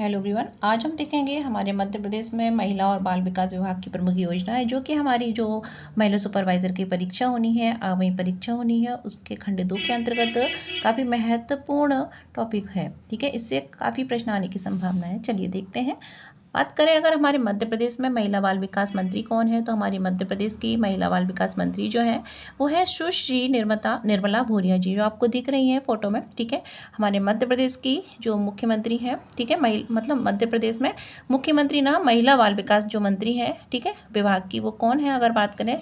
Hello everyone, आज हम देखेंगे हमारे मध्य प्रदेश में महिला और बाल विकास विभाग की प्रमुख योजना है, जो कि हमारी जो महिला सुपरवाइज़र की परीक्षा होनी है, आगामी परीक्षा होनी है, उसके खंड 2 के अंतर्गत काफ़ी महत्वपूर्ण टॉपिक है। ठीक है, इससे काफ़ी प्रश्न आने की संभावना है। चलिए देखते हैं। बात करें अगर हमारे मध्य प्रदेश में महिला बाल विकास मंत्री कौन है, तो हमारी मध्य प्रदेश की महिला बाल विकास मंत्री जो है वो है सुश्री निर्मला भूरिया जी, जो आपको दिख रही हैं फोटो में। ठीक है, हमारे मध्य प्रदेश की जो मुख्यमंत्री है। ठीक है, मतलब मध्य प्रदेश में मुख्यमंत्री ना, महिला बाल विकास जो मंत्री है, ठीक है, विभाग की, वो कौन है अगर बात करें,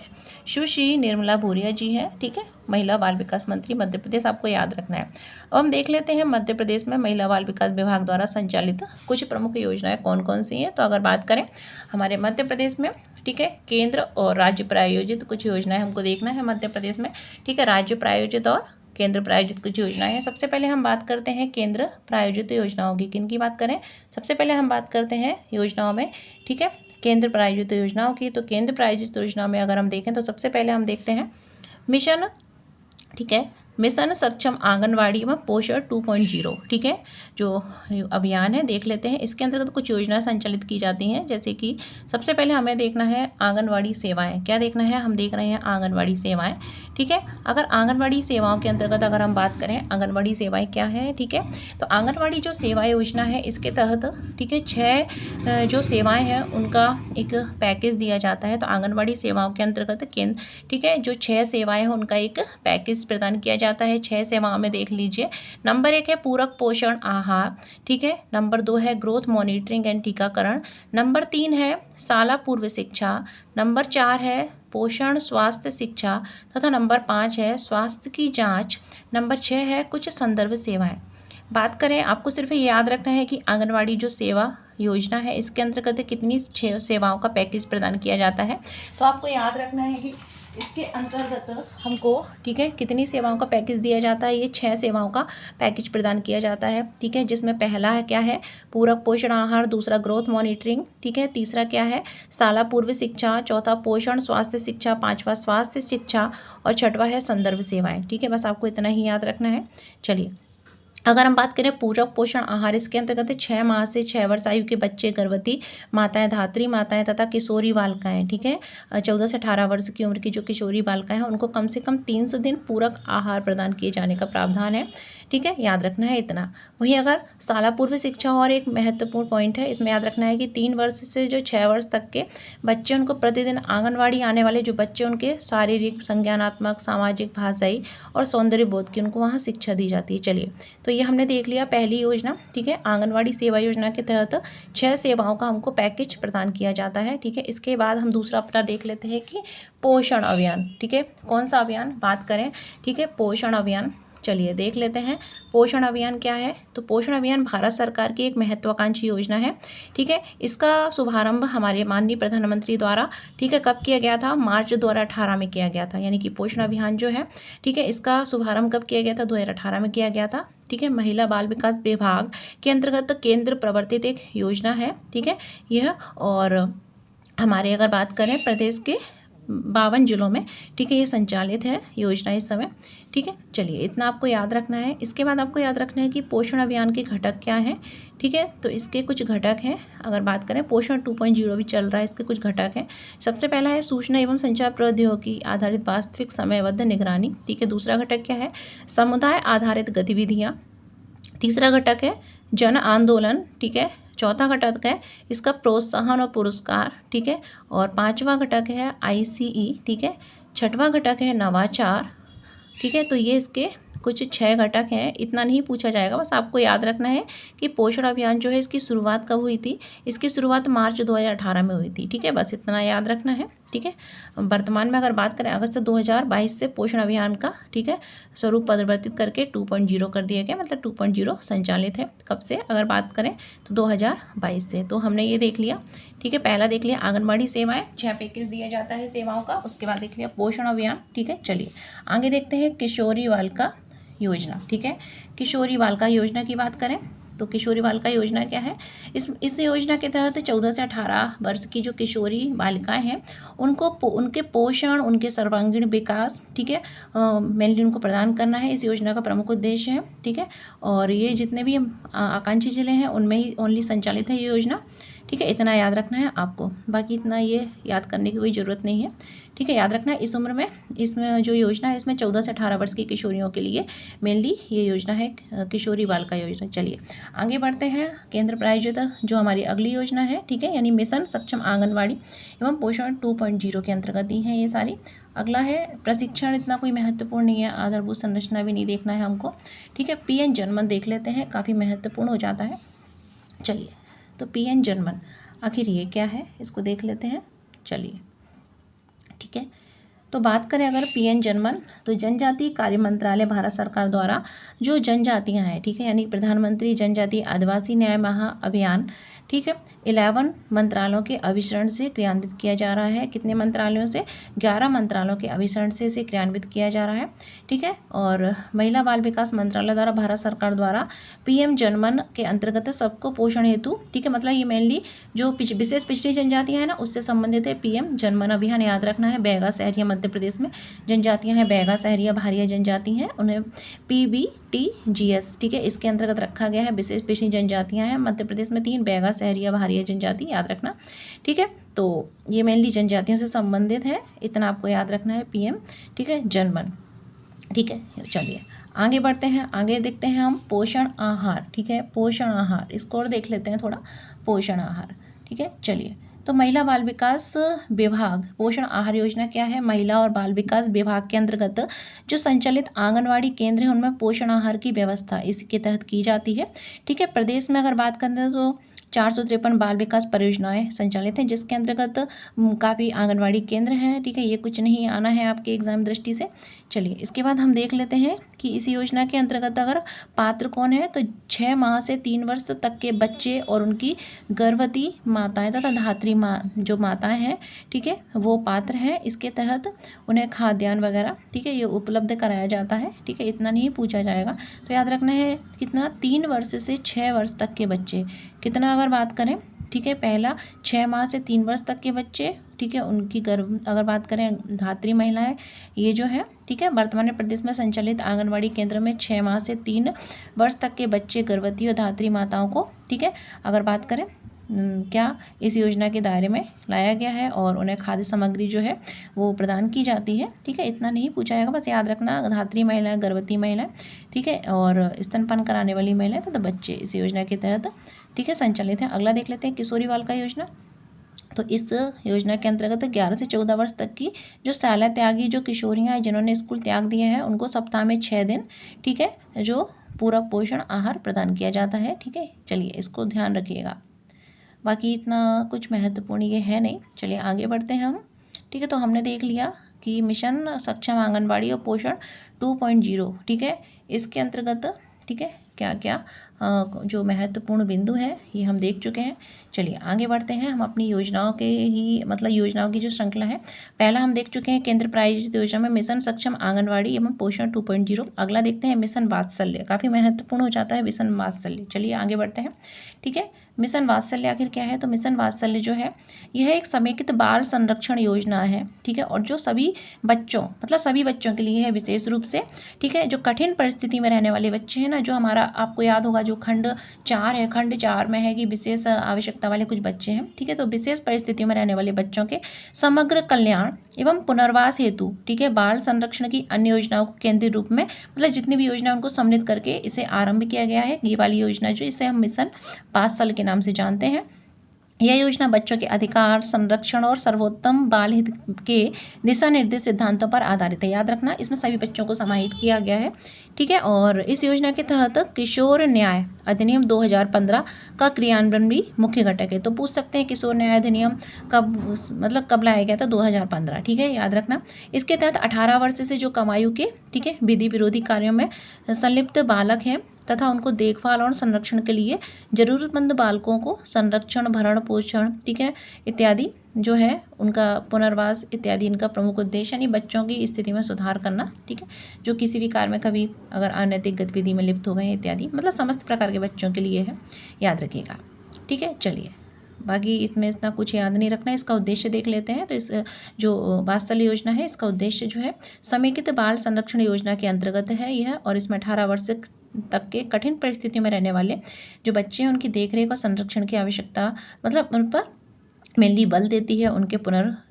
सुश्री निर्मला भूरिया जी है। ठीक है, महिला बाल विकास मंत्री मध्य प्रदेश, आपको याद रखना है। अब हम देख लेते हैं मध्य प्रदेश में महिला बाल विकास विभाग द्वारा संचालित कुछ प्रमुख योजनाएं कौन कौन सी हैं। तो अगर बात करें हमारे मध्य प्रदेश में, ठीक है, केंद्र और राज्य प्रायोजित कुछ योजनाएं हमको देखना है मध्य प्रदेश में। ठीक है, राज्य प्रायोजित और केंद्र प्रायोजित कुछ योजनाएं हैं। सबसे पहले हम बात करते हैं केंद्र प्रायोजित योजनाओं की। किन की बात करें, सबसे पहले हम बात करते हैं योजनाओं में, ठीक है, केंद्र प्रायोजित योजनाओं की। तो केंद्र प्रायोजित योजनाओं में अगर हम देखें तो सबसे पहले हम देखते हैं मिशन, ठीक है, मिशन सक्षम आंगनवाड़ी में पोषण 2.0, ठीक है, जो अभियान है देख लेते हैं। इसके अंतर्गत कुछ योजनाएं संचालित की जाती हैं, जैसे कि सबसे पहले हमें देखना है आंगनवाड़ी सेवाएं। क्या देखना है, हम देख रहे हैं आंगनवाड़ी सेवाएं। ठीक है, अगर आंगनवाड़ी सेवाओं के अंतर्गत अगर हम बात करें आंगनवाड़ी सेवाएं क्या है, ठीक है, तो आंगनवाड़ी जो सेवा योजना है इसके तहत, ठीक है, 6 जो सेवाएं हैं उनका एक पैकेज दिया जाता है। तो आंगनवाड़ी सेवाओं के अंतर्गत केंद्र, ठीक है, जो 6 सेवाएं हैं उनका एक पैकेज प्रदान किया जाता है। 6 सेवाओं में देख लीजिए, नंबर 1 है पूरक पोषण आहार, ठीक है, नंबर 2 है ग्रोथ मॉनिटरिंग एंड टीकाकरण, नंबर 3 है शाला पूर्व शिक्षा, नंबर 4 है पोषण स्वास्थ्य शिक्षा तथा नंबर 5 है स्वास्थ्य की जांच, नंबर 6 है कुछ संदर्भ सेवाएं। बात करें, आपको सिर्फ ये याद रखना है कि आंगनवाड़ी जो सेवा योजना है इसके अंतर्गत कितनी 6 सेवाओं का पैकेज प्रदान किया जाता है। तो आपको याद रखना है कि इसके अंतर्गत हमको, ठीक है, कितनी सेवाओं का पैकेज दिया जाता है। ये 6 सेवाओं का पैकेज प्रदान किया जाता है। ठीक है, जिसमें पहला है क्या है, पूरक पोषण आहार, दूसरा ग्रोथ मॉनिटरिंग, ठीक है, तीसरा क्या है, शाला पूर्व शिक्षा, चौथा पोषण स्वास्थ्य शिक्षा, पांचवा स्वास्थ्य शिक्षा और छठवा है संदर्भ सेवाएं। ठीक है, बस आपको इतना ही याद रखना है। चलिए, अगर हम बात करें पूरक पोषण आहार, इसके अंतर्गत 6 माह से 6 वर्ष आयु के बच्चे, गर्भवती माताएं, धात्री माताएं तथा किशोरी बालिकाएं, ठीक है, 14 से 18 वर्ष की उम्र की जो किशोरी बालिकाएं हैं उनको कम से कम 300 दिन पूरक आहार प्रदान किए जाने का प्रावधान है। ठीक है, याद रखना है इतना। वहीं अगर शाला पूर्व शिक्षा, और एक महत्वपूर्ण पॉइंट है इसमें याद रखना है कि 3 वर्ष से जो 6 वर्ष तक के बच्चे, उनको प्रतिदिन आंगनवाड़ी आने वाले जो बच्चे, उनके शारीरिक, संज्ञानात्मक, सामाजिक, भाषाई और सौंदर्य बोध की उनको वहाँ शिक्षा दी जाती है। चलिए, तो ये हमने देख लिया पहली योजना। ठीक है, आंगनवाड़ी सेवा योजना के तहत 6 सेवाओं का हमको पैकेज प्रदान किया जाता है। ठीक है, इसके बाद हम दूसरा अपना देख लेते हैं कि पोषण अभियान। ठीक है, कौन सा अभियान बात करें, ठीक है, पोषण अभियान। चलिए देख लेते हैं पोषण अभियान क्या है। तो पोषण अभियान भारत सरकार की एक महत्वाकांक्षी योजना है। ठीक है, इसका शुभारंभ हमारे माननीय प्रधानमंत्री द्वारा, ठीक है, कब किया गया था, मार्च 2018 में किया गया था। यानी कि पोषण अभियान जो है, ठीक है, इसका शुभारंभ कब किया गया था, 2018 में किया गया था। ठीक है, महिला बाल विकास विभाग के अंतर्गत केंद्र प्रवर्तित एक योजना है। ठीक है, यह, और हमारे अगर बात करें प्रदेश के 52 जिलों में, ठीक है, ये संचालित है योजना इस समय। ठीक है, चलिए इतना आपको याद रखना है। इसके बाद आपको याद रखना है कि पोषण अभियान के घटक क्या हैं। ठीक है, तो इसके कुछ घटक हैं। अगर बात करें पोषण 2.0 भी चल रहा है, इसके कुछ घटक हैं। सबसे पहला है सूचना एवं संचार प्रौद्योगिकी आधारित वास्तविक समयबद्ध निगरानी। ठीक है, दूसरा घटक क्या है, समुदाय आधारित गतिविधियाँ। तीसरा घटक है जन आंदोलन। ठीक है, चौथा घटक है इसका प्रोत्साहन और पुरस्कार। ठीक है, और पांचवा घटक है ICE। ठीक है, छठवां घटक है नवाचार। ठीक है, तो ये इसके कुछ 6 घटक हैं। इतना नहीं पूछा जाएगा, बस आपको याद रखना है कि पोषण अभियान जो है इसकी शुरुआत कब हुई थी। इसकी शुरुआत मार्च 2018 में हुई थी। ठीक है, बस इतना याद रखना है। ठीक है, वर्तमान में अगर बात करें अगस्त 2022 से पोषण अभियान का, ठीक है, स्वरूप परिवर्तित करके 2.0 कर दिया गया, मतलब 2.0 संचालित है। कब से अगर बात करें तो 2022 से। तो हमने ये देख लिया। ठीक है, पहला देख लिया आंगनबाड़ी सेवाएं, 6 पैकेज दिया जाता है सेवाओं का। उसके बाद देख लिया पोषण अभियान। ठीक है, चलिए आगे देखते हैं किशोरी बालिका योजना। ठीक है, किशोरी बालिका योजना की बात करें तो किशोरी बालिका योजना क्या है, इस योजना के तहत 14 से 18 वर्ष की जो किशोरी बालिकाएं हैं उनको उनके पोषण, उनके सर्वांगीण विकास, ठीक है, मेनली उनको प्रदान करना है। इस योजना का प्रमुख उद्देश्य है, ठीक है। और ये जितने भी आकांक्षी जिले हैं उनमें ही ओनली संचालित है ये योजना, ठीक है। इतना याद रखना है आपको, बाकी इतना ये याद करने की कोई ज़रूरत नहीं है, ठीक है। याद रखना है इस उम्र में, इसमें जो योजना है इसमें 14 से 18 वर्ष की किशोरियों के लिए मेनली ये योजना है, किशोरी बालिका योजना। चलिए आगे बढ़ते हैं। केंद्र प्रायोजित जो हमारी अगली योजना है, ठीक है, यानी मिशन सक्षम आंगनवाड़ी एवं पोषण 2.0 के अंतर्गत दी है ये सारी। अगला है प्रशिक्षण, इतना कोई महत्वपूर्ण नहीं है, आधारभूत संरचना भी नहीं देखना है हमको, ठीक है। पीएम जनमन देख लेते हैं, काफ़ी महत्वपूर्ण हो जाता है। चलिए तो पीएम जनमन आखिर ये क्या है इसको देख लेते हैं। चलिए ठीक है, तो बात करें अगर पीएम जनमन, तो जनजातीय कार्य मंत्रालय भारत सरकार द्वारा जो जनजातियां हैं, ठीक है, यानी प्रधानमंत्री जनजातीय आदिवासी न्याय महाअभियान, ठीक है, 11 मंत्रालयों के अभिसरण से क्रियान्वित किया जा रहा है। कितने मंत्रालयों से? 11 मंत्रालयों के अभिसरण से इसे क्रियान्वित किया जा रहा है, ठीक है। और महिला बाल विकास मंत्रालय द्वारा भारत सरकार द्वारा पीएम जनमन के अंतर्गत सबको पोषण हेतु, ठीक है, मतलब ये मेनली जो विशेष पिछड़ी जनजातियाँ हैं ना उससे संबंधित है पीएम जनमन अभियान। याद रखना है, बैगा सहरिया मध्य प्रदेश में जनजातियाँ हैं, बैगा सहरिया भारिया जनजाति हैं, उन्हें PBTGS, ठीक है, इसके अंतर्गत रखा गया है। विशेष पिछड़ी जनजातियाँ हैं मध्य प्रदेश में 3, बैगा सहरिया भारिया जनजाति, याद रखना, ठीक है। तो ये मेनली जनजातियों से संबंधित है, इतना आपको याद रखना है पीएम, ठीक है, जनमन, ठीक है। चलिए आगे बढ़ते हैं, आगे देखते हैं हम पोषण आहार, ठीक है, पोषण आहार, इसको और देख लेते हैं थोड़ा, पोषण आहार, ठीक है। चलिए तो महिला बाल विकास विभाग पोषण आहार योजना क्या है? महिला और बाल विकास विभाग के अंतर्गत जो संचालित आंगनवाड़ी केंद्र हैं उनमें पोषण आहार की व्यवस्था इसके तहत की जाती है, ठीक है। प्रदेश में अगर बात करें तो 453 बाल विकास परियोजनाएं संचालित हैं, जिसके अंतर्गत काफ़ी आंगनवाड़ी केंद्र हैं, ठीक है। ये कुछ नहीं आना है आपके एग्जाम दृष्टि से। चलिए इसके बाद हम देख लेते हैं कि इस योजना के अंतर्गत अगर पात्र कौन है, तो 6 माह से 3 वर्ष तक के बच्चे और उनकी गर्भवती माताएं तथा धात्री माँ जो माताएं हैं, ठीक है, वो पात्र हैं। इसके तहत उन्हें खाद्यान्न वगैरह, ठीक है, ये उपलब्ध कराया जाता है, ठीक है। इतना नहीं पूछा जाएगा, तो याद रखना है कितना, 3 वर्ष से 6 वर्ष तक के बच्चे, कितना अगर बात करें, ठीक है, पहला 6 माह से 3 वर्ष तक के बच्चे, ठीक है, उनकी गर्भ, अगर बात करें धात्री महिलाएं, ये जो है, ठीक है, वर्तमान में प्रदेश में संचालित आंगनवाड़ी केंद्र में 6 माह से 3 वर्ष तक के बच्चे गर्भवती और धात्री माताओं को, ठीक है, अगर बात करें क्या इस योजना के दायरे में लाया गया है और उन्हें खाद्य सामग्री जो है वो प्रदान की जाती है, ठीक है। इतना नहीं पूछा जाएगा, बस याद रखना धात्री महिलाएं, गर्भवती महिलाएं, ठीक है, और स्तनपान कराने वाली महिलाएं तथा बच्चे इस योजना के तहत, ठीक है, संचालित हैं। अगला देख लेते हैं किशोरी बालिका योजना। तो इस योजना के अंतर्गत 11 से 14 वर्ष तक की जो शाला त्यागी जो किशोरियाँ हैं जिन्होंने स्कूल त्याग दिया है उनको सप्ताह में 6 दिन, ठीक है, जो पूरक पोषण आहार प्रदान किया जाता है, ठीक है। चलिए इसको ध्यान रखिएगा, बाकी इतना कुछ महत्वपूर्ण ये है नहीं। चलिए आगे बढ़ते हैं हम, ठीक है। तो हमने देख लिया कि मिशन सक्षम आंगनबाड़ी और पोषण 2.0, ठीक है, इसके अंतर्गत, ठीक है, क्या क्या जो महत्वपूर्ण बिंदु है ये हम देख चुके हैं। चलिए आगे बढ़ते हैं, हम अपनी योजनाओं के ही मतलब योजनाओं की जो श्रृंखला है, पहला हम देख चुके हैं केंद्र प्रायोजित योजना में मिशन सक्षम आंगनवाड़ी एवं पोषण 2.0। अगला देखते हैं मिशन वात्सल्य, काफ़ी महत्वपूर्ण हो जाता है मिशन वात्सल्य। चलिए आगे बढ़ते हैं, ठीक है। मिशन वात्सल्य आखिर क्या है? तो मिशन वात्सल्य जो है यह एक समेकित बाल संरक्षण योजना है, ठीक है, और जो सभी बच्चों मतलब सभी बच्चों के लिए है विशेष रूप से, ठीक है, जो कठिन परिस्थिति में रहने वाले बच्चे हैं ना, जो हमारा आपको याद होगा जो खंड 4 है, खंड 4 में है कि विशेष आवश्यकता वाले कुछ बच्चे हैं, ठीक है, तो विशेष परिस्थितियों में रहने वाले बच्चों के समग्र कल्याण एवं पुनर्वास हेतु, ठीक है, बाल संरक्षण की अन्य योजनाओं को केंद्रीय रूप में मतलब जितनी भी योजना उनको सम्मिलित करके इसे आरंभ किया गया है। ये वाली योजना जो इसे हम मिशन वात्सल्य के नाम से जानते हैं। यह योजना बच्चों के अधिकार, संरक्षण और सर्वोत्तम बाल हित के दिशा निर्देश सिद्धांतों पर आधारित है। याद रखना इसमें सभी बच्चों को समाहित किया गया है, ठीक है। और इस योजना के तहत किशोर न्याय अधिनियम 2015 का क्रियान्वयन भी मुख्य घटक है। तो पूछ सकते हैं किशोर न्याय अधिनियम कब लाया गया था? 2015, ठीक है, याद रखना। इसके तहत 18 वर्ष से जो कम आयु के, ठीक है, विधि विरोधी कार्यों में संलिप्त बालक हैं तथा उनको देखभाल और संरक्षण के लिए ज़रूरतमंद बालकों को संरक्षण, भरण पोषण, ठीक है, इत्यादि जो है उनका पुनर्वास इत्यादि इनका प्रमुख उद्देश्य, यानी बच्चों की स्थिति में सुधार करना, ठीक है, जो किसी भी कार्य में कभी अगर अनैतिक गतिविधि में लिप्त हो गए इत्यादि, मतलब समस्त प्रकार के बच्चों के लिए है, याद रखिएगा। ठीक है, चलिए बाकी इसमें इतना कुछ याद नहीं रखना है। इसका उद्देश्य देख लेते हैं। तो इस जो वात्सल्य योजना है इसका उद्देश्य जो है समेकित बाल संरक्षण योजना के अंतर्गत है यह, और इसमें 18 वर्ष तक के कठिन परिस्थितियों में रहने वाले जो बच्चे हैं उनकी देखरेख और संरक्षण की आवश्यकता, मतलब उन पर मेनली बल देती है, उनके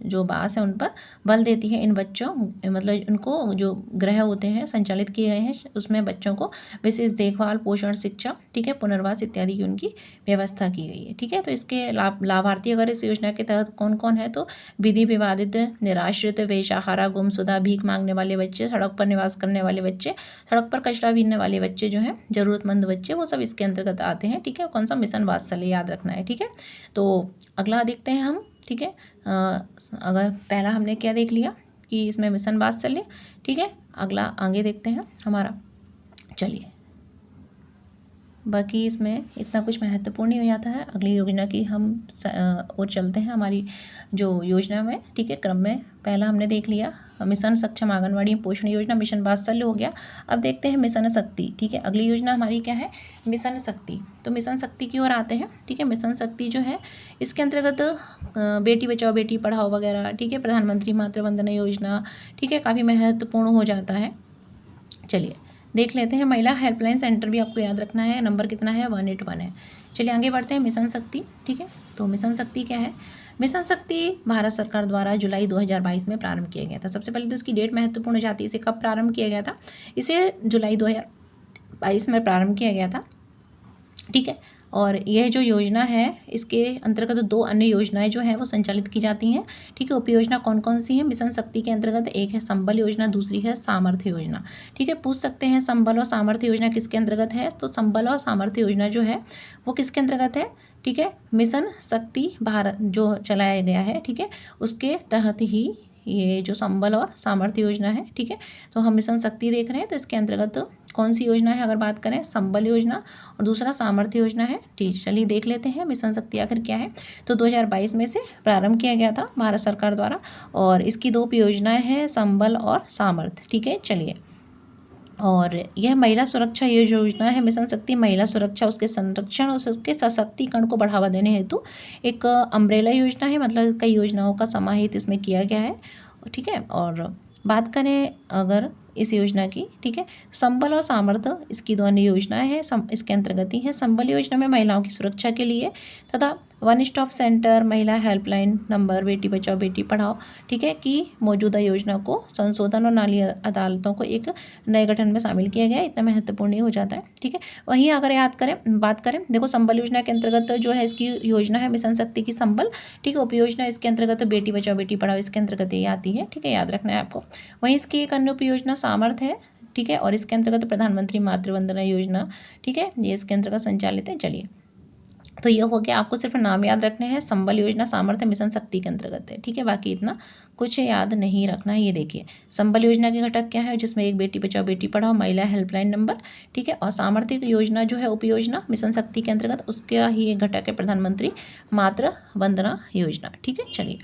जो बास है उन पर बल देती है। इन बच्चों मतलब उनको जो गृह होते हैं संचालित किए गए हैं उसमें बच्चों को विशेष देखभाल, पोषण, शिक्षा, ठीक है, पुनर्वास इत्यादि की उनकी व्यवस्था की गई है। ठीक है, तो इसके लाभार्थी अगर इस योजना के तहत कौन कौन है, तो विधि विवादित, निराश्रित, बेसहारा, गुमशुदा, भीख मांगने वाले बच्चे, सड़क पर निवास करने वाले बच्चे, सड़क पर कचरा बीनने वाले बच्चे जो हैं, ज़रूरतमंद बच्चे, वो सब इसके अंतर्गत आते हैं। ठीक है, कौन सा? मिशन वात्सल्य, याद रखना है। ठीक है, तो अगला देखते हैं हम। ठीक है, अगर पहला हमने क्या देख लिया कि इसमें मिशन वात्सल्य। ठीक है, अगला आगे देखते हैं हमारा। चलिए बाकी इसमें इतना कुछ महत्वपूर्ण नहीं हो जाता है। अगली योजना की हम और चलते हैं हमारी जो योजना में। ठीक है, क्रम में पहला हमने देख लिया मिशन सक्षम आंगनवाड़ी पोषण योजना, मिशन वात्सल्य हो गया। अब देखते हैं मिशन शक्ति। ठीक है, अगली योजना हमारी क्या है? मिशन शक्ति। तो मिशन शक्ति की ओर आते हैं। ठीक है, मिशन शक्ति जो है इसके अंतर्गत बेटी बचाओ बेटी पढ़ाओ वगैरह, ठीक है, प्रधानमंत्री मातृ वंदना योजना, ठीक है, काफ़ी महत्वपूर्ण हो जाता है। चलिए देख लेते हैं। महिला हेल्पलाइन सेंटर भी आपको याद रखना है, नंबर कितना है? 181 है। चलिए आगे बढ़ते हैं। मिशन शक्ति। ठीक है, तो मिशन शक्ति क्या है? मिशन शक्ति भारत सरकार द्वारा जुलाई 2022 में प्रारंभ किया गया था। सबसे पहले तो इसकी डेट महत्वपूर्ण हो जाती है। इसे कब प्रारंभ किया गया था? इसे जुलाई 2022 में प्रारंभ किया गया था। ठीक है, और यह जो योजना है इसके अंतर्गत 2 अन्य योजनाएं जो हैं वो संचालित की जाती हैं। ठीक है, उपयोजना कौन कौन सी हैं मिशन शक्ति के अंतर्गत? एक है संबल योजना, दूसरी है सामर्थ्य योजना। ठीक है, पूछ सकते हैं संबल और सामर्थ्य योजना किसके अंतर्गत है? तो संबल और सामर्थ्य योजना जो है वो किसके अंतर्गत है? ठीक है, मिशन शक्ति भारत जो चलाया गया है, ठीक है, उसके तहत ही ये जो संबल और सामर्थ्य योजना है। ठीक है, तो हम मिशन शक्ति देख रहे हैं, तो इसके अंतर्गत कौन सी योजना है? अगर बात करें संबल योजना और दूसरा सामर्थ्य योजना है। ठीक, चलिए देख लेते हैं मिशन शक्ति आखिर क्या है। तो 2022 में से प्रारंभ किया गया था भारत सरकार द्वारा, और इसकी 2 योजनाएं हैं, संबल और सामर्थ्य। ठीक है, चलिए, और यह महिला सुरक्षा ये योजना है मिशन शक्ति, महिला सुरक्षा, उसके संरक्षण और उसके सशक्तिकरण को बढ़ावा देने हेतु एक अम्ब्रेला योजना है, मतलब कई योजनाओं का समाहित इसमें किया गया है। ठीक है, और बात करें अगर इस योजना की, ठीक है, संबल और सामर्थ्य इसकी 2 अन्य योजनाएं हैं, इसके अंतर्गत ही है। संबल योजना में महिलाओं की सुरक्षा के लिए तथा 1 स्टॉप सेंटर, महिला हेल्पलाइन नंबर, बेटी बचाओ बेटी पढ़ाओ, ठीक है, की मौजूदा योजना को संशोधन और नाली अदालतों को एक नए गठन में शामिल किया गया है। इतना महत्वपूर्ण नहीं हो जाता है। ठीक है, वहीं अगर बात करें, देखो संबल योजना के अंतर्गत जो है इसकी योजना है मिशन शक्ति की संबल। ठीक है, उपयोजना इसके अंतर्गत बेटी बचाओ बेटी पढ़ाओ इसके अंतर्गत ये आती है। ठीक है, याद रखना है आपको। वहीं इसकी एक अन्य उपयोजना सामर्थ्य है। ठीक है, और इसके अंतर्गत प्रधानमंत्री मातृ वंदना योजना, ठीक है, ये इसके अंतर्गत संचालित है। चलिए, तो ये हो गया, आपको सिर्फ नाम याद रखने हैं। संबल योजना सामर्थ्य मिशन शक्ति के अंतर्गत है। ठीक है, बाकी इतना कुछ याद नहीं रखना है। ये देखिए संबल योजना के घटक क्या है, जिसमें एक बेटी बचाओ बेटी पढ़ाओ, महिला हेल्पलाइन नंबर, ठीक है, और सामर्थ्य योजना जो है उपयोजना मिशन शक्ति के अंतर्गत उसका ही एक घटक है प्रधानमंत्री मातृ वंदना योजना। ठीक है, चलिए,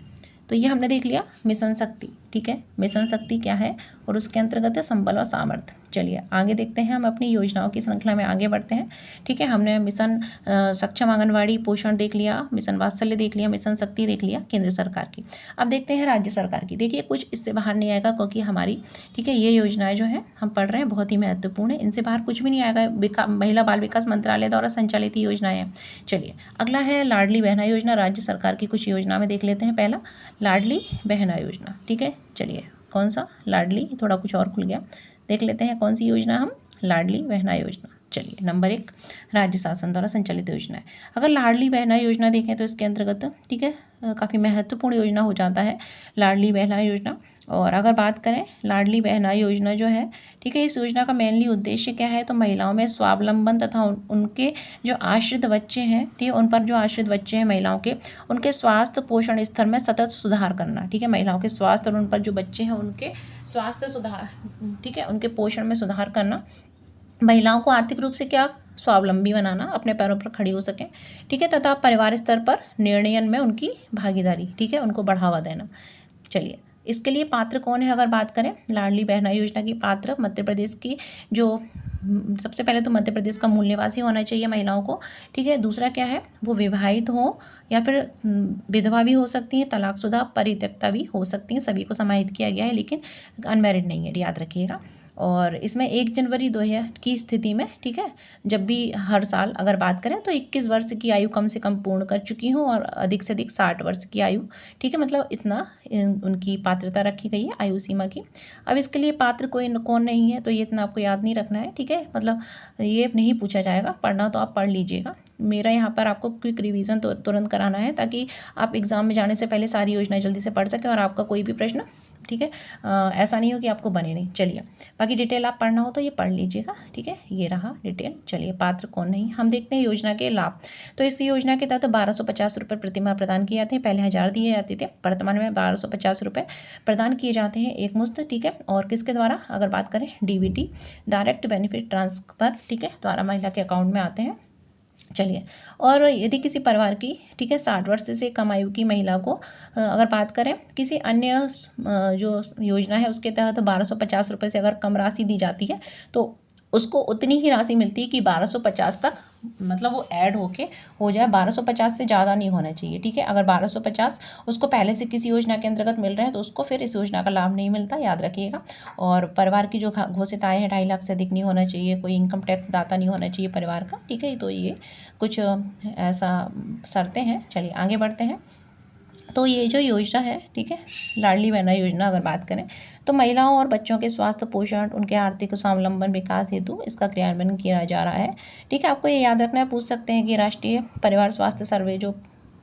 तो ये हमने देख लिया मिशन शक्ति। ठीक है, मिशन शक्ति क्या है और उसके अंतर्गत है संबल और सामर्थ्य। चलिए आगे देखते हैं, हम अपनी योजनाओं की श्रृंखला में आगे बढ़ते हैं। ठीक है, हमने मिशन सक्षम आंगनवाड़ी पोषण देख लिया, मिशन वात्सल्य देख लिया, मिशन शक्ति देख लिया केंद्र सरकार की। अब देखते हैं राज्य सरकार की। देखिए कुछ इससे बाहर नहीं आएगा, क्योंकि हमारी, ठीक है, ये योजनाएं जो है हम पढ़ रहे हैं बहुत ही महत्वपूर्ण है, इनसे बाहर कुछ भी नहीं आएगा। महिला बाल विकास मंत्रालय द्वारा संचालित योजनाएं हैं। चलिए अगला है लाडली बहना योजना, राज्य सरकार की कुछ योजना में देख लेते हैं। पहला लाडली बहना योजना। ठीक है, चलिए कौन सा? लाडली, थोड़ा कुछ और खुल गया, देख लेते हैं कौन सी योजना हम? लाडली बहना योजना। चलिए, नंबर 1 राज्य शासन द्वारा संचालित योजना है। अगर लाडली बहना योजना देखें तो इसके अंतर्गत, ठीक है, काफ़ी महत्वपूर्ण योजना हो जाता है लाडली बहना योजना। और अगर बात करें लाडली बहना योजना जो है, ठीक है, इस योजना का मेनली उद्देश्य क्या है? तो महिलाओं में स्वावलंबन तथा उनके जो आश्रित बच्चे हैं, ठीक है, उन पर जो आश्रित बच्चे हैं महिलाओं के, उनके स्वास्थ्य पोषण स्तर में सतत सुधार करना। ठीक है, महिलाओं के स्वास्थ्य और उन पर जो बच्चे हैं उनके स्वास्थ्य सुधार, ठीक है, उनके पोषण में सुधार करना, महिलाओं को आर्थिक रूप से क्या स्वावलंबी बनाना, अपने पैरों पर खड़ी हो सकें, ठीक है, तथा परिवार स्तर पर निर्णयन में उनकी भागीदारी, ठीक है, उनको बढ़ावा देना। चलिए, इसके लिए पात्र कौन है अगर बात करें, लाडली बहना योजना की पात्र मध्य प्रदेश की जो सबसे पहले तो मध्य प्रदेश का मूल निवासी होना चाहिए महिलाओं को, ठीक है। दूसरा क्या है, वो विवाहित हो या फिर विधवा भी हो सकती हैं, तलाकशुदा, परित्यक्ता भी हो सकती हैं, सभी को समाहित किया गया है, लेकिन अनमैरिड नहीं है, याद रखिएगा। और इसमें 1 जनवरी 2000 की स्थिति में, ठीक है, जब भी हर साल अगर बात करें तो 21 वर्ष की आयु कम से कम पूर्ण कर चुकी हूँ और अधिक से अधिक 60 वर्ष की आयु, ठीक है, मतलब इतना उनकी पात्रता रखी गई है आयु सीमा की। अब इसके लिए पात्र कोई कौन नहीं है, तो ये इतना आपको याद नहीं रखना है, ठीक है, मतलब ये नहीं पूछा जाएगा, पढ़ना तो आप पढ़ लीजिएगा। मेरा यहाँ पर आपको क्विक रिवीजन तो तुरंत कराना है ताकि आप एग्ज़ाम में जाने से पहले सारी योजनाएं जल्दी से पढ़ सकें और आपका कोई भी प्रश्न, ठीक है, ऐसा नहीं हो कि आपको बने नहीं। चलिए, बाकी डिटेल आप पढ़ना हो तो ये पढ़ लीजिएगा, ठीक है, ये रहा डिटेल। चलिए, पात्र कौन नहीं, हम देखते हैं योजना के लाभ। तो इस योजना के तहत 1250 रुपये प्रतिमाह प्रदान किए जाते हैं, पहले 1000 दिए जाते थे, वर्तमान में 1250 रुपये प्रदान किए जाते हैं एक मुश्त, ठीक है। और किसके द्वारा अगर बात करें, डीबीटी, डायरेक्ट बेनिफिट ट्रांसफर, ठीक है, द्वारा महिला के अकाउंट में आते हैं। चलिए, और यदि किसी परिवार की, ठीक है, 60 वर्ष से कम आयु की महिला को अगर बात करें किसी अन्य जो योजना है उसके तहत 1250 रुपये से अगर कम राशि दी जाती है तो उसको उतनी ही राशि मिलती है कि 1250 तक, मतलब वो ऐड होके हो जाए, 1250 से ज़्यादा नहीं होना चाहिए, ठीक है। अगर 1250 उसको पहले से किसी योजना के अंतर्गत मिल रहे हैं तो उसको फिर इस योजना का लाभ नहीं मिलता, याद रखिएगा। और परिवार की जो घोषित आय है 2.5 लाख से अधिक नहीं होना चाहिए, कोई इनकम टैक्स दाता नहीं होना चाहिए परिवार का, ठीक है। तो ये कुछ ऐसा शर्तें हैं। चलिए, आगे बढ़ते हैं। तो ये जो योजना है, ठीक है, लाडली बहना योजना अगर बात करें तो महिलाओं और बच्चों के स्वास्थ्य, पोषण, उनके आर्थिक स्वावलंबन विकास हेतु इसका क्रियान्वयन किया जा रहा है, ठीक है। आपको ये याद रखना है, पूछ सकते हैं कि राष्ट्रीय परिवार स्वास्थ्य सर्वे जो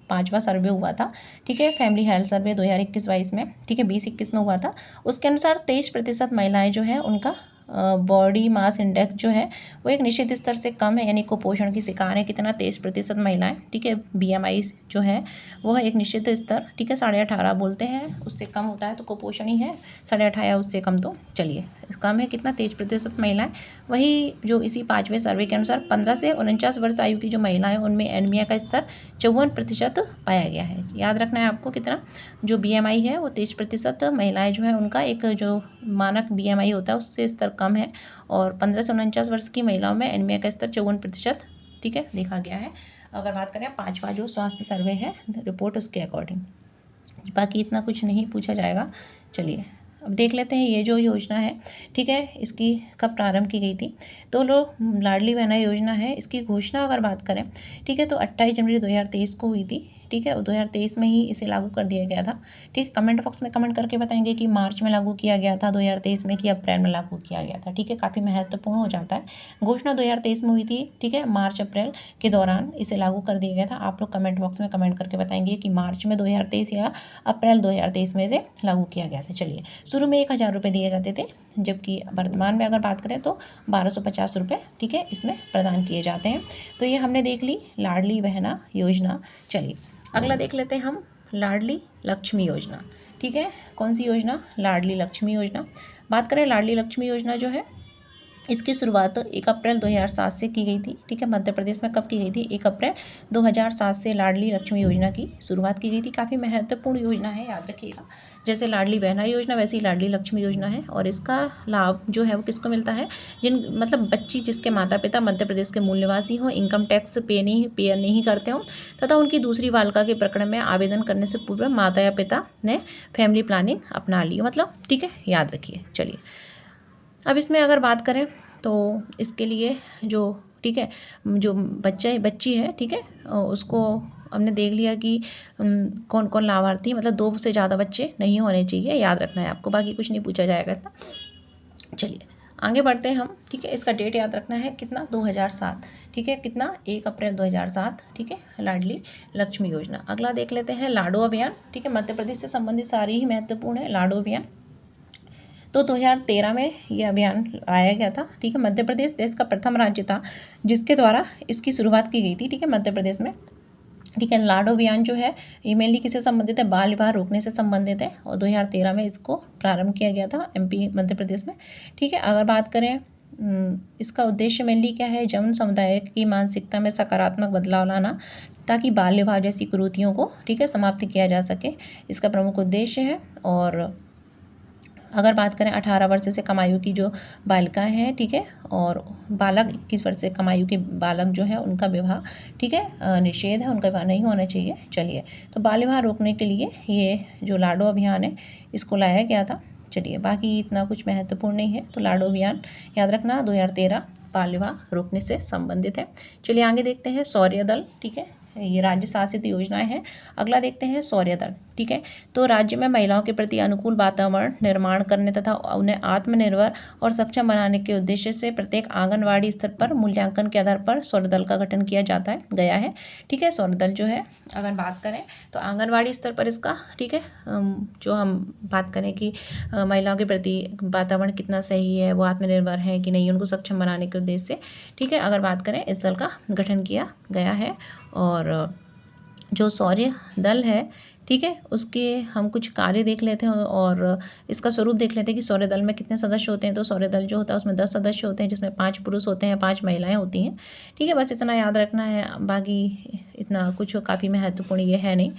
5वां सर्वे हुआ था, ठीक है, फैमिली हेल्थ सर्वे 2021-22 में, ठीक है, 20-21 में हुआ था, उसके अनुसार 23% महिलाएं जो है उनका बॉडी मास इंडेक्स जो है वो एक निश्चित स्तर से कम है, यानी कुपोषण की शिकार है। कितना, 23% महिलाएं, ठीक है। बीएमआई जो है वो है एक निश्चित स्तर, ठीक है, 18.5 बोलते हैं, उससे कम होता है तो कुपोषण ही है, 18.5 उससे कम तो चलिए कम है, कितना, 23% महिलाएं। वही जो इसी 5वें सर्वे के अनुसार 15 से 49 वर्ष आयु की जो महिलाएं उनमें एनीमिया का स्तर 54% पाया गया है। याद रखना है आपको, कितना, जो बीएमआई है वो 23% महिलाएं जो है उनका एक जो मानक बीएमआई होता है उससे स्तर कम है, और 15 से 49 वर्ष की महिलाओं में एनीमिया का स्तर 54%, ठीक है, देखा गया है। अगर बात करें 5वां जो स्वास्थ्य सर्वे है रिपोर्ट उसके अकॉर्डिंग, बाकी इतना कुछ नहीं पूछा जाएगा। चलिए, अब देख लेते हैं ये जो योजना है, ठीक है, इसकी कब प्रारंभ की गई थी। तो लाडली बहना योजना है, इसकी घोषणा अगर बात करें, ठीक है, तो 28 जनवरी 2023 को हुई थी, ठीक है, और 2023 में ही इसे लागू कर दिया गया था, ठीक। कमेंट बॉक्स में कमेंट करके बताएंगे कि मार्च में लागू किया गया था 2023 में कि अप्रैल में लागू किया गया था, ठीक है, काफ़ी महत्वपूर्ण हो जाता है। घोषणा 2023 में हुई थी, ठीक है, मार्च अप्रैल के दौरान इसे लागू कर दिया गया था। आप लोग कमेंट बॉक्स में कमेंट करके बताएंगे कि मार्च में 2023 या अप्रैल 2023 में इसे लागू किया गया था। चलिए, शुरू में 1000 रुपये दिए जाते थे, जबकि वर्तमान में अगर बात करें तो 1250 रुपये, ठीक है, इसमें प्रदान किए जाते हैं। तो ये हमने देख ली लाडली बहना योजना। चलिए, अगला देख लेते हैं हम, लाडली लक्ष्मी योजना, ठीक है। कौन सी योजना, लाडली लक्ष्मी योजना। बात करें लाडली लक्ष्मी योजना जो है, इसकी शुरुआत 1 अप्रैल 2007 से की गई थी, ठीक है। मध्य प्रदेश में कब की गई थी, 1 अप्रैल 2007 से लाडली लक्ष्मी योजना की शुरुआत की गई थी। काफ़ी महत्वपूर्ण योजना है, याद रखिएगा। जैसे लाडली बहना योजना वैसे ही लाडली लक्ष्मी योजना है, और इसका लाभ जो है वो किसको मिलता है, जिन मतलब बच्ची जिसके माता पिता मध्य प्रदेश के मूल निवासी हों, इनकम टैक्स पे नहीं करते हों, तथा उनकी दूसरी बालिका के प्रकरण में आवेदन करने से पूर्व माता या पिता ने फैमिली प्लानिंग अपना ली, मतलब, ठीक है, याद रखिए। चलिए, अब इसमें अगर बात करें तो इसके लिए जो, ठीक है, जो बच्ची है, ठीक है, उसको हमने देख लिया कि कौन कौन लाभार्थी, मतलब 2 से ज़्यादा बच्चे नहीं होने चाहिए, याद रखना है आपको, बाकी कुछ नहीं पूछा जाएगा इतना। चलिए, आगे बढ़ते हैं हम, ठीक है। इसका डेट याद रखना है, कितना, 2007, ठीक है, कितना, 1 अप्रैल 2007, ठीक है, लाडली लक्ष्मी योजना। अगला देख लेते हैं लाडो अभियान, ठीक है, मध्य प्रदेश से संबंधित सारी ही महत्वपूर्ण है। लाडो अभियान तो 2013 में यह अभियान लाया गया था, ठीक है। मध्य प्रदेश देश का प्रथम राज्य था जिसके द्वारा इसकी शुरुआत की गई थी, ठीक है, मध्य प्रदेश में, ठीक है। लाडो अभियान जो है ये मेनली किससे संबंधित है, बाल विवाह रोकने से संबंधित है, और 2013 में इसको प्रारंभ किया गया था एमपी मध्य प्रदेश में, ठीक है। अगर बात करें इसका उद्देश्य मेनली क्या है, जन समुदाय की मानसिकता में सकारात्मक बदलाव लाना ताकि बाल विवाह जैसी कुरीतियों को समाप्त किया जा सके, इसका प्रमुख उद्देश्य है। और अगर बात करें 18 वर्ष से कम आयु की जो बालिकाएं हैं, और बालक 21 वर्ष से कम आयु के बालक जो है उनका विवाह निषेध है, उनका विवाह नहीं होना चाहिए। चलिए, तो बाल विवाह रोकने के लिए ये जो लाडो अभियान है इसको लाया गया था। चलिए, बाकी इतना कुछ महत्वपूर्ण नहीं है। तो लाडो अभियान याद रखना 2013 बाल विवाह रोकने से संबंधित है। चलिए आगे देखते हैं सौर्य दल। ये राज्य शासित योजनाएं हैं। अगला देखते हैं सौर्य दल। तो राज्य में महिलाओं के प्रति अनुकूल वातावरण निर्माण करने तथा उन्हें आत्मनिर्भर और सक्षम बनाने के उद्देश्य से प्रत्येक आंगनवाड़ी स्तर पर मूल्यांकन के आधार पर सौर्य दल का गठन किया गया है। सौर्य दल जो है, अगर बात करें तो आंगनवाड़ी स्तर पर इसका जो हम बात करें कि महिलाओं के प्रति वातावरण कितना सही है, वो आत्मनिर्भर है कि नहीं, उनको सक्षम बनाने के उद्देश्य से अगर बात करें इस दल का गठन किया गया है। और जो सौर्य दल है उसके हम कुछ कार्य देख लेते हैं और इसका स्वरूप देख लेते हैं कि सौर्य दल में कितने सदस्य होते हैं। तो सौर्य दल जो होता है उसमें 10 सदस्य होते हैं, जिसमें 5 पुरुष होते हैं, 5 महिलाएं होती हैं। बस इतना याद रखना है, बाकी इतना कुछ काफ़ी महत्वपूर्ण ये है नहीं।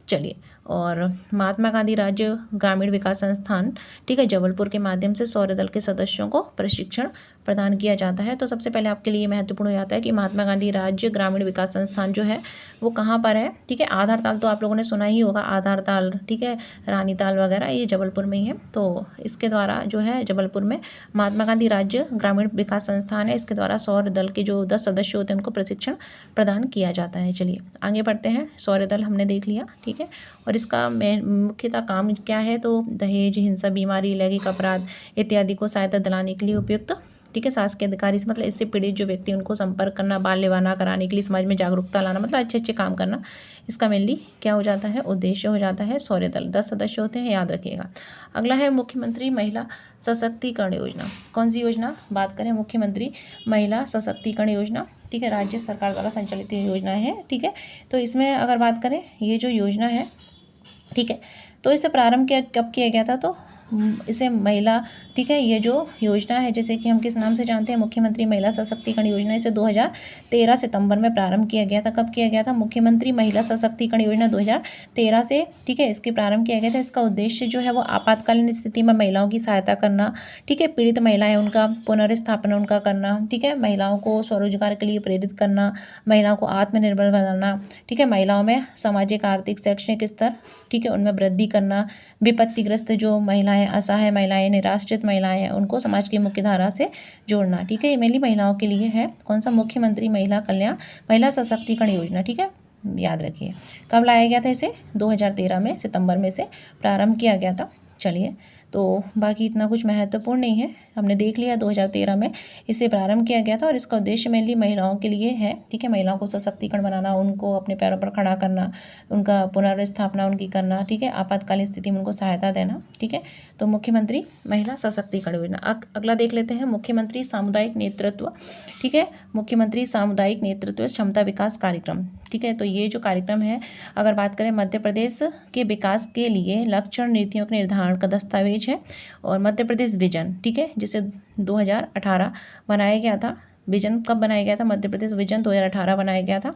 चलिए, और महात्मा गांधी राज्य ग्रामीण विकास संस्थान जबलपुर के माध्यम से सौर्य दल के सदस्यों को प्रशिक्षण प्रदान किया जाता है। तो सबसे पहले आपके लिए महत्वपूर्ण हो जाता है कि महात्मा गांधी राज्य ग्रामीण विकास संस्थान जो है वो कहाँ पर है। आधार ताल तो आप लोगों ने सुना ही होगा, आधार ताल रानी ताल वगैरह, ये जबलपुर में ही है। तो इसके द्वारा जो है जबलपुर में महात्मा गांधी राज्य ग्रामीण विकास संस्थान है, इसके द्वारा सौर्य दल के जो 10 सदस्य होते हैं उनको प्रशिक्षण प्रदान किया जाता है। चलिए आगे बढ़ते हैं। सौर्य दल हमने देख लिया। और इसका मुख्यतः काम क्या है, तो दहेज, हिंसा, बीमारी, लैंगिक अपराध इत्यादि को सहायता दिलाने के लिए उपयुक्त शासकीय अधिकारी से मतलब इससे पीड़ित जो व्यक्ति उनको संपर्क करना, बाल विवाह ना कराने के लिए समाज में जागरूकता लाना, मतलब अच्छे अच्छे काम करना, इसका मेनली क्या हो जाता है, उद्देश्य हो जाता है सौर्य दल। 10 सदस्य होते हैं, याद रखिएगा। अगला है मुख्यमंत्री महिला सशक्तिकरण योजना। कौन सी योजना बात करें, मुख्यमंत्री महिला सशक्तिकरण योजना। राज्य सरकार द्वारा संचालित योजना है। तो इसमें अगर बात करें, ये जो योजना है तो इसे प्रारंभ कब किया गया था, तो इसे महिला ये जो योजना है, जैसे कि हम किस नाम से जानते हैं, मुख्यमंत्री महिला सशक्तिकरण योजना, इसे 2013 सितंबर में प्रारंभ किया गया था। कब किया गया था, मुख्यमंत्री महिला सशक्तिकरण योजना 2013 से इसके प्रारंभ किया गया था। इसका उद्देश्य जो है वो आपातकालीन स्थिति में महिलाओं की सहायता करना, पीड़ित महिलाएं उनका पुनर्स्थापना उनका करना, महिलाओं को स्वरोजगार के लिए प्रेरित करना, महिलाओं को आत्मनिर्भर बनाना, महिलाओं में सामाजिक, आर्थिक, शैक्षणिक स्तर उनमें वृद्धि करना, विपत्तिग्रस्त जो महिलाएं, असहाय महिलाएं, निराश्रित महिलाएं हैं, उनको समाज की मुख्य धारा से जोड़ना। ये मेनली महिलाओं के लिए है। कौन सा, मुख्यमंत्री महिला सशक्तिकरण योजना। याद रखिए, कब लाया गया था इसे, 2013 में सितंबर में से प्रारंभ किया गया था। चलिए, तो बाकी इतना कुछ महत्वपूर्ण नहीं है, हमने देख लिया 2013 में इसे प्रारंभ किया गया था। और इसका उद्देश्य मेनली महिलाओं के लिए है। महिलाओं को सशक्तिकरण बनाना, उनको अपने पैरों पर खड़ा करना, उनका पुनर्स्थापना उनकी करना, आपातकालीन स्थिति में उनको सहायता देना। तो मुख्यमंत्री महिला सशक्तिकरण योजना। अगला देख लेते हैं, मुख्यमंत्री सामुदायिक नेतृत्व। मुख्यमंत्री सामुदायिक नेतृत्व क्षमता विकास कार्यक्रम। तो ये जो कार्यक्रम है, अगर बात करें मध्य प्रदेश के विकास के लिए लक्ष्य और नीतियों के निर्धारण का दस्तावेज है। और मध्य प्रदेश विजन, जिसे 2018 बनाया गया था। विजन कब बनाया गया था, मध्य प्रदेश विजन 2018 बनाया गया था।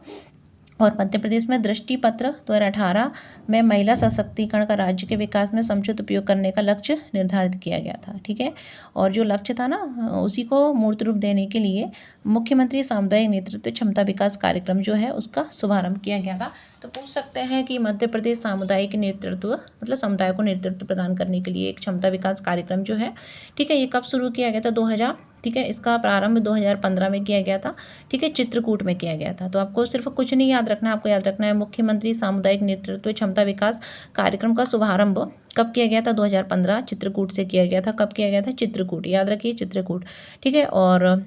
और मध्य प्रदेश में दृष्टि पत्र 2018 में महिला सशक्तिकरण का राज्य के विकास में समुचित उपयोग करने का लक्ष्य निर्धारित किया गया था। और जो लक्ष्य था ना, उसी को मूर्त रूप देने के लिए मुख्यमंत्री सामुदायिक नेतृत्व क्षमता विकास कार्यक्रम जो है उसका शुभारंभ किया गया था। तो पूछ सकते हैं कि मध्य प्रदेश सामुदायिक नेतृत्व मतलब समुदाय को नेतृत्व प्रदान करने के लिए एक क्षमता विकास कार्यक्रम जो है, ये कब शुरू किया गया था, 2000। इसका प्रारंभ 2015 में किया गया था। चित्रकूट में किया गया था। तो आपको सिर्फ कुछ नहीं याद रखना, आपको याद रखना है मुख्यमंत्री सामुदायिक नेतृत्व क्षमता विकास कार्यक्रम का शुभारंभ कब किया गया था, 2015 चित्रकूट से किया गया था। कब किया गया था, चित्रकूट, याद रखिए चित्रकूट। और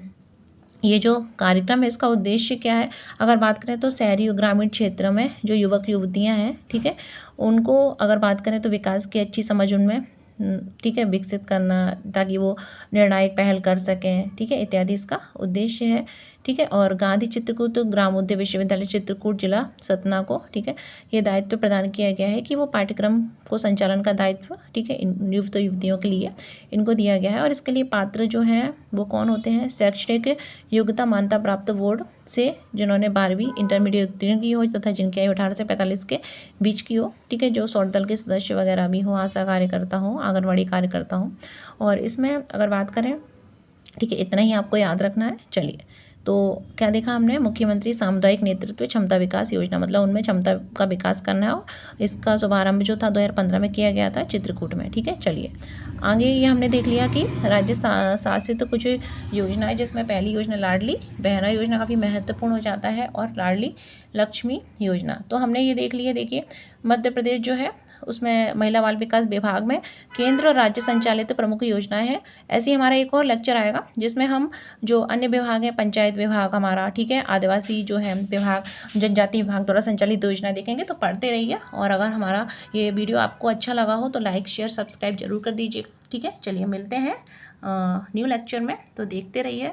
ये जो कार्यक्रम है इसका उद्देश्य क्या है, अगर बात करें तो शहरी और ग्रामीण क्षेत्रों में जो युवक युवतियां हैं, उनको अगर बात करें तो विकास की अच्छी समझ उनमें विकसित करना, ताकि वो निर्णायक पहल कर सकें, इत्यादि इसका उद्देश्य है। ठीक है। और गांधी चित्रकूट ग्रामोद्योग विश्वविद्यालय चित्रकूट जिला सतना को, ठीक है, ये दायित्व प्रदान किया गया है कि वो पाठ्यक्रम को संचालन का दायित्व, ठीक है, इन युक्त युवतियों के लिए इनको दिया गया है। और इसके लिए पात्र जो हैं वो कौन होते हैं? शैक्षणिक योग्यता मान्यता प्राप्त बोर्ड से जिन्होंने 12वीं इंटरमीडिएट उत्तीर्ण की हो तथा जिनकी आयु 18 से 45 के बीच की हो, ठीक है, जो सौर दल के सदस्य वगैरह भी हो, आशा कार्यकर्ता हो, आंगनवाड़ी कार्यकर्ता हो। और इसमें अगर बात करें, ठीक है, इतना ही आपको याद रखना है। चलिए, तो क्या देखा हमने? मुख्यमंत्री सामुदायिक नेतृत्व क्षमता विकास योजना, मतलब उनमें क्षमता का विकास करना है। और इसका शुभारंभ जो था 2015 में किया गया था चित्रकूट में, ठीक है। चलिए आगे ये हमने देख लिया कि राज्य शासित कुछ योजनाएं, जिसमें पहली योजना लाडली बहना योजना काफ़ी महत्वपूर्ण हो जाता है, और लाडली लक्ष्मी योजना तो हमने ये देख लिया। देखिए मध्य प्रदेश जो है उसमें महिला बाल विकास विभाग में केंद्र और राज्य संचालित प्रमुख योजनाएं हैं। ऐसे ही हमारा एक और लेक्चर आएगा जिसमें हम जो अन्य विभाग हैं, पंचायत विभाग हमारा, ठीक है, आदिवासी जो है विभाग, जनजाति विभाग द्वारा संचालित योजना देखेंगे। तो पढ़ते रहिए, और अगर हमारा ये वीडियो आपको अच्छा लगा हो तो लाइक शेयर सब्सक्राइब जरूर कर दीजिएगा, ठीक है। चलिए मिलते हैं न्यू लेक्चर में, तो देखते रहिए।